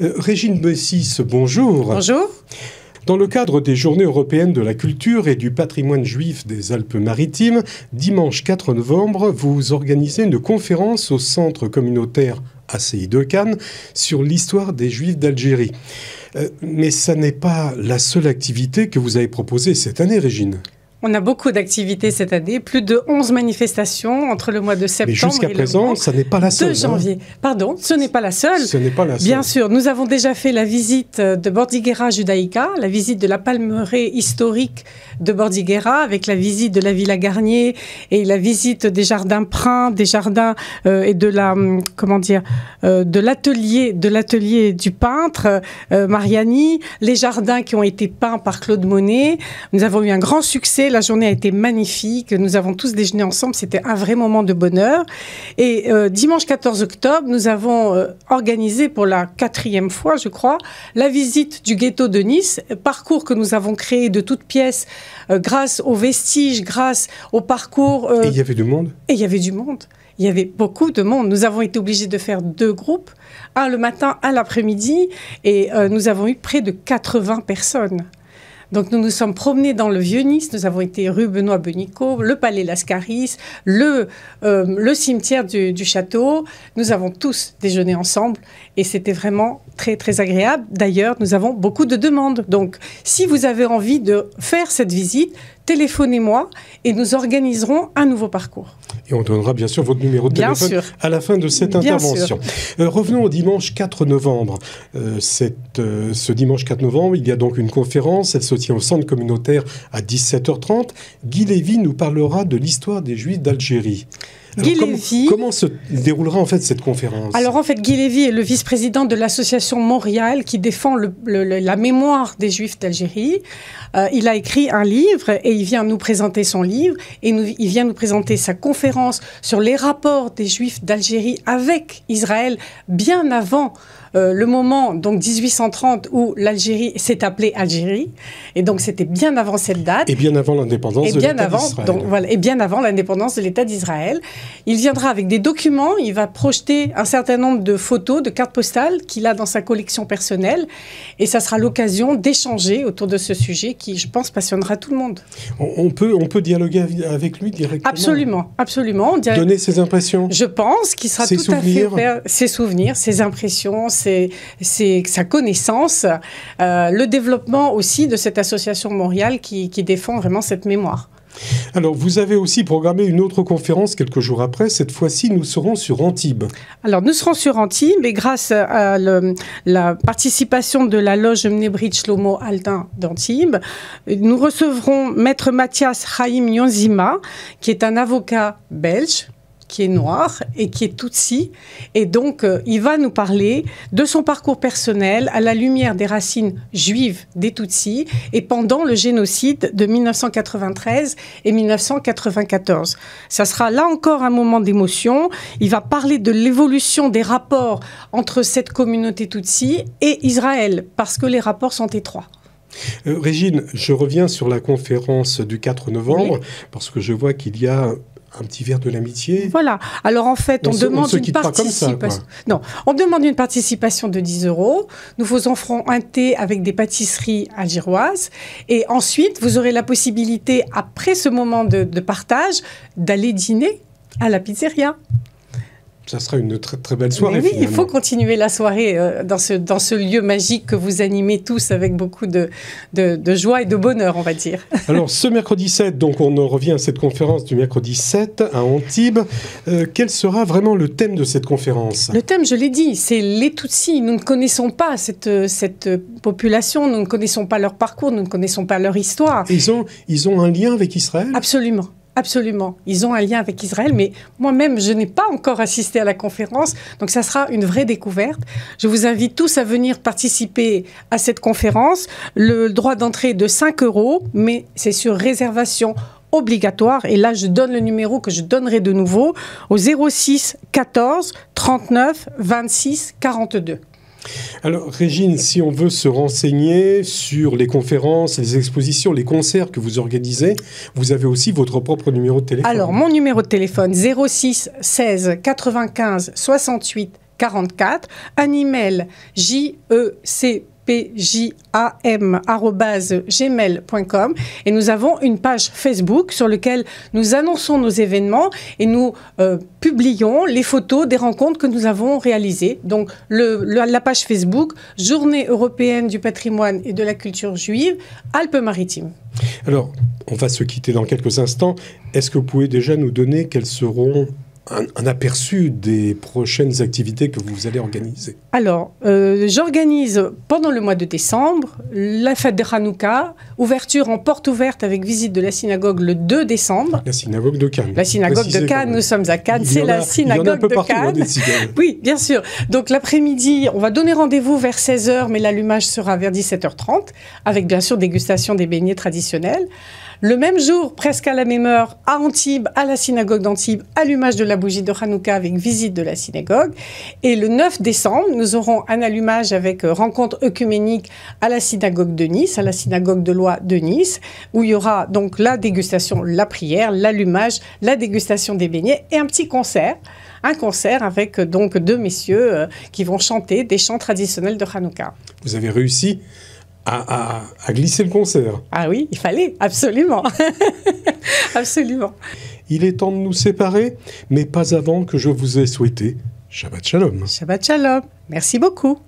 Régine Bessis, bonjour. Bonjour. Dans le cadre des Journées européennes de la culture et du patrimoine juif des Alpes-Maritimes, dimanche 4 novembre, vous organisez une conférence au centre communautaire ACI de Cannes sur l'histoire des Juifs d'Algérie. Mais ça n'est pas la seule activité que vous avez proposée cette année, Régine. On a beaucoup d'activités cette année, plus de 11 manifestations entre le mois de septembre Mais jusqu'à présent, ça n'est pas la seule. De janvier. Pardon, ce n'est pas la seule. Ce n'est pas la seule. Bien sûr, nous avons déjà fait la visite de Bordighera Judaïka, la visite de la palmeraie historique de Bordighera, avec la visite de la Villa Garnier et la visite des jardins Prin, des jardins et de la de l'atelier du peintre Mariani, les jardins qui ont été peints par Claude Monet. Nous avons eu un grand succès. La journée a été magnifique. Nous avons tous déjeuné ensemble. C'était un vrai moment de bonheur. Et dimanche 14 octobre, nous avons organisé pour la 4e fois, je crois, la visite du ghetto de Nice, parcours que nous avons créé de toutes pièces grâce aux vestiges, grâce au parcours. Et il y avait du monde ? Et il y avait du monde. Il y avait beaucoup de monde. Nous avons été obligés de faire 2 groupes, un le matin, un l'après-midi, et nous avons eu près de 80 personnes. Donc nous nous sommes promenés dans le Vieux-Nice, nous avons été rue Benoît-Benico, le palais Lascaris, le cimetière du château. Nous avons tous déjeuné ensemble et c'était vraiment très très agréable. D'ailleurs, nous avons beaucoup de demandes. Donc si vous avez envie de faire cette visite, téléphonez-moi et nous organiserons un nouveau parcours. Et on donnera bien sûr votre numéro de téléphone à la fin de cette intervention. Revenons au dimanche 4 novembre. Ce dimanche 4 novembre, il y a donc une conférence. Elle se tient au centre communautaire à 17h30. Guy Lévy nous parlera de l'histoire des Juifs d'Algérie. Comment se déroulera en fait cette conférence ? Alors en fait, Guy Lévy est le vice-président de l'association Montréal qui défend la mémoire des Juifs d'Algérie. Il a écrit un livre et il vient nous présenter son livre et il vient nous présenter sa conférence sur les rapports des Juifs d'Algérie avec Israël bien avant le moment, donc 1830, où l'Algérie s'est appelée Algérie. Et donc, c'était bien avant cette date. Et bien avant l'indépendance de l'État d'Israël. Donc, voilà, et bien avant l'indépendance de l'État d'Israël. Il viendra avec des documents, il va projeter un certain nombre de photos, de cartes postales qu'il a dans sa collection personnelle. Et ça sera l'occasion d'échanger autour de ce sujet qui, je pense, passionnera tout le monde. On peut dialoguer avec lui directement ? Absolument, absolument. Donner ses impressions ? Je pense qu'il sera tout à fait... Ses souvenirs, ses impressions, sa connaissance, le développement aussi de cette association Montréal qui défend vraiment cette mémoire. Alors, vous avez aussi programmé une autre conférence quelques jours après. Cette fois-ci, nous serons sur Antibes. Alors, nous serons sur Antibes et grâce à la participation de la loge Mnebrit Shlomo Aldin d'Antibes, nous recevrons Maître Mathias Chaim Yonzima, qui est un avocat belge, qui est noir et qui est Tutsi. Et donc, il va nous parler de son parcours personnel à la lumière des racines juives des Tutsis et pendant le génocide de 1993 et 1994. Ça sera là encore un moment d'émotion. Il va parler de l'évolution des rapports entre cette communauté Tutsi et Israël, parce que les rapports sont étroits. Régine, je reviens sur la conférence du 4 novembre, oui. Parce que je vois qu'il y a un petit verre de l'amitié. Voilà. Alors en fait, on demande une participation. Non, on demande une participation de 10 €. Nous vous offrons un thé avec des pâtisseries algéroises. Et ensuite, vous aurez la possibilité, après ce moment de partage, d'aller dîner à la pizzeria. Ça sera une très, très belle soirée. Mais oui, finalement. il faut continuer la soirée dans ce lieu magique que vous animez tous avec beaucoup de joie et de bonheur, on va dire. Alors, ce mercredi 7, donc on en revient à cette conférence du mercredi 7 à Antibes. Quel sera vraiment le thème de cette conférence ? Le thème, je l'ai dit, c'est les Tutsis. Nous ne connaissons pas cette population, nous ne connaissons pas leur parcours, nous ne connaissons pas leur histoire. Ils ont un lien avec Israël ? Absolument. Absolument. Ils ont un lien avec Israël, mais moi-même, je n'ai pas encore assisté à la conférence, donc ça sera une vraie découverte. Je vous invite tous à venir participer à cette conférence. Le droit d'entrée est de 5 €, mais c'est sur réservation obligatoire. Et là, je donne le numéro que je donnerai de nouveau au 06 14 39 26 42. Alors, Régine, si on veut se renseigner sur les conférences, les expositions, les concerts que vous organisez, vous avez aussi votre propre numéro de téléphone. Alors, mon numéro de téléphone, 06 16 95 68 44, un email jecpjam@gmail.com et nous avons une page Facebook sur laquelle nous annonçons nos événements et nous publions les photos des rencontres que nous avons réalisées. Donc la page Facebook Journée européenne du patrimoine et de la culture juive Alpes-Maritimes. Alors, on va se quitter dans quelques instants. Est-ce que vous pouvez déjà nous donner quelles seront un aperçu des prochaines activités que vous allez organiser? Alors, j'organise pendant le mois de décembre la fête de Hanouka, ouverture en porte ouverte avec visite de la synagogue le 2 décembre. La synagogue de Cannes. La synagogue de Cannes, nous sommes à Cannes, c'est la synagogue de Cannes. Oui, bien sûr. Donc l'après-midi, on va donner rendez-vous vers 16h, mais l'allumage sera vers 17h30, avec bien sûr dégustation des beignets traditionnels. Le même jour, presque à la même heure, à Antibes, à la synagogue d'Antibes, allumage de la bougie de Hanouka avec visite de la synagogue. Et le 9 décembre, nous aurons un allumage avec rencontre œcuménique à la synagogue de Nice, à la synagogue de Lois de Nice, où il y aura donc la dégustation, la prière, l'allumage, la dégustation des beignets et un petit concert. Un concert avec donc 2 messieurs qui vont chanter des chants traditionnels de Hanouka. Vous avez réussi à glisser le concert. Ah oui, il fallait, absolument. Absolument. Il est temps de nous séparer, mais pas avant que je vous ai souhaité Shabbat Shalom. Shabbat Shalom. Merci beaucoup.